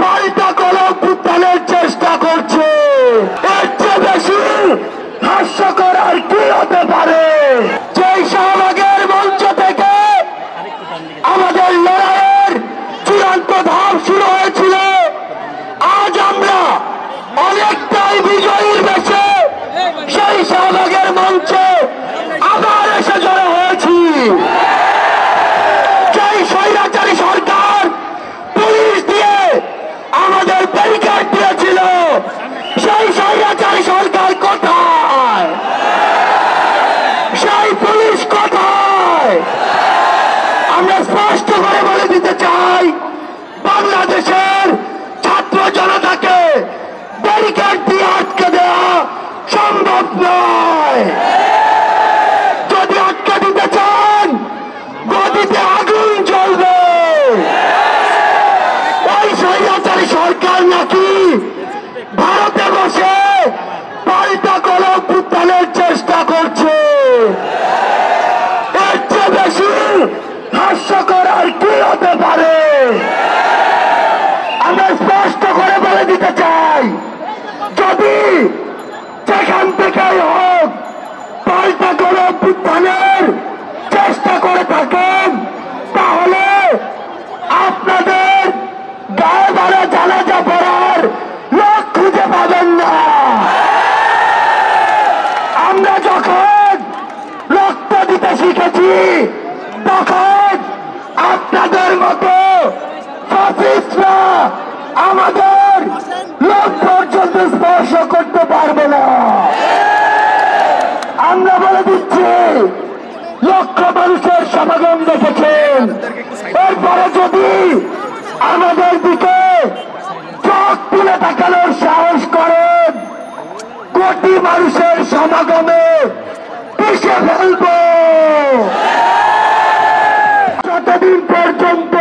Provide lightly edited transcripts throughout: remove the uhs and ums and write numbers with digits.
পাল্টা গণঅভ্যুত্থানের চেষ্টা করছে। এর চেয়ে বেশি হাস্যকর আর কি হতে পারে? যেই শাহবাগের মঞ্চ থেকে আমাদের লড়াইয়ের চূড়ান্ত ধাপ শুরু হয়েছিল, আজ আমরা অনেকটাই বিজয়ীর বেশে সেই শাহবাগের মঞ্চে আবার এসে জড়ো হয়েছি। যেই স্বৈরাচারী সরকার পুলিশ দিয়ে আমাদের ব্যারিকেড দিয়েছিল, সেই স্বৈরাচারী সরকার কোথায়? সেই পুলিশ কোথায়? আমরা স্পষ্ট করে বলে দিতে চাই, বাংলাদেশের ছাত্র জনতাকে ব্যারিকেড দিয়ে আটকে দেওয়া সম্ভব নয়। যদি আটকে দিতে চান, গদিতে আগুন জ্বলবে। ওই স্বৈরাচারী সরকার নাকি ভারতে বসে পাল্টা গণঅভ্যুত্থানের চেষ্টা করছে। এর চেয়ে বেশি হাস্যকর আর কি হতে পারে? আমরা স্পষ্ট করে বলে দিতে চাই, যদি যেখান থেকেই হোক পাল্টা গণঅভ্যুত্থানের চেষ্টা করে থাকেন, তাহলে আপনাদের গায়ে বাড়া জানাজা পড়ার লোক খুঁজে পাবেন না। আমরা যখন রক্ত দিতে শিখেছি, তখন আপনাদের মতো ফাসিস্টরা আমাদের লোক পর্যন্ত স্পর্শ করতে পারবে না। আমরা বলে দিচ্ছি, লক্ষ মানুষের সমাগম দেখেছেন, এরপরে যদি আমাদের দিকে চোখ তুলে তাকানোর সাহস করেন, কোটি মানুষের সমাগমে পিষে ফেলব। যতদিন পর্যন্ত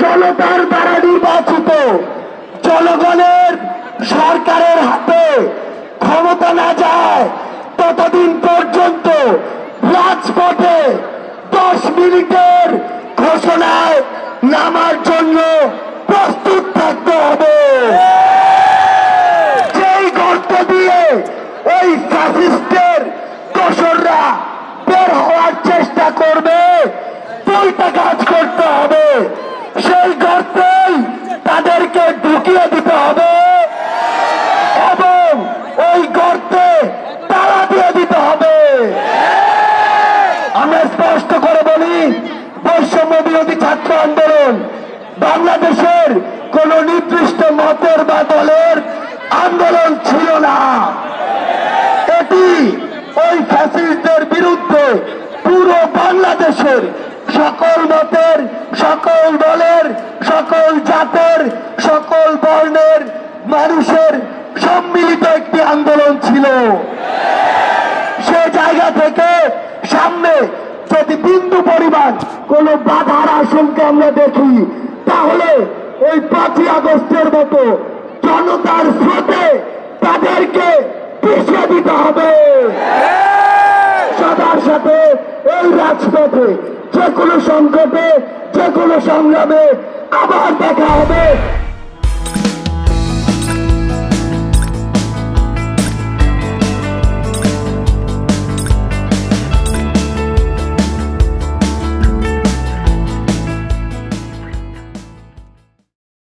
জনতার দ্বারা নির্বাচিত জনগণের সরকারের হাতে ক্ষমতা না যায়, ততদিন পর্যন্ত রাজপথে 10 মিনিটের ঘোষণায় নামার জন্য প্রস্তুত থাকতে হবে। যেই গর্ত দিয়ে ওই ফ্যাসিস্টের দোসররা বের হওয়ার চেষ্টা করবে, দুইটা কাজ করতে হবে। সেই গর্তেই তাদেরকে ঢুকিয়ে দিতে হবে এবং ওই গর্তে তালা দিয়ে দিতে হবে। আমরা স্পষ্ট করে বলি, বৈষম্য বিরোধী ছাত্র আন্দোলন বাংলাদেশের কোন নির্দিষ্ট মতের বা দলের আন্দোলন ছিল না। এটি ওই ফ্যাসিস্টদের বিরুদ্ধে পুরো বাংলাদেশের সকল মতের, সকল দলের, সকল জাতের, সকল বর্ণের মানুষের সম্মিলিত একটি আন্দোলন ছিল। সে জায়গা থেকে সামনে যদি বিন্দু পরিমাণ কোন বাধার আশঙ্কা আমরা দেখি, তাহলে ওই 5ই আগস্টের মতো জনতার স্রোতে তাদেরকে পিছিয়ে দিতে হবে। সবার সাথে এই রাজপথে যে কোনো সংকটে, যে কোনো সংগ্রামে আবার দেখা হবে।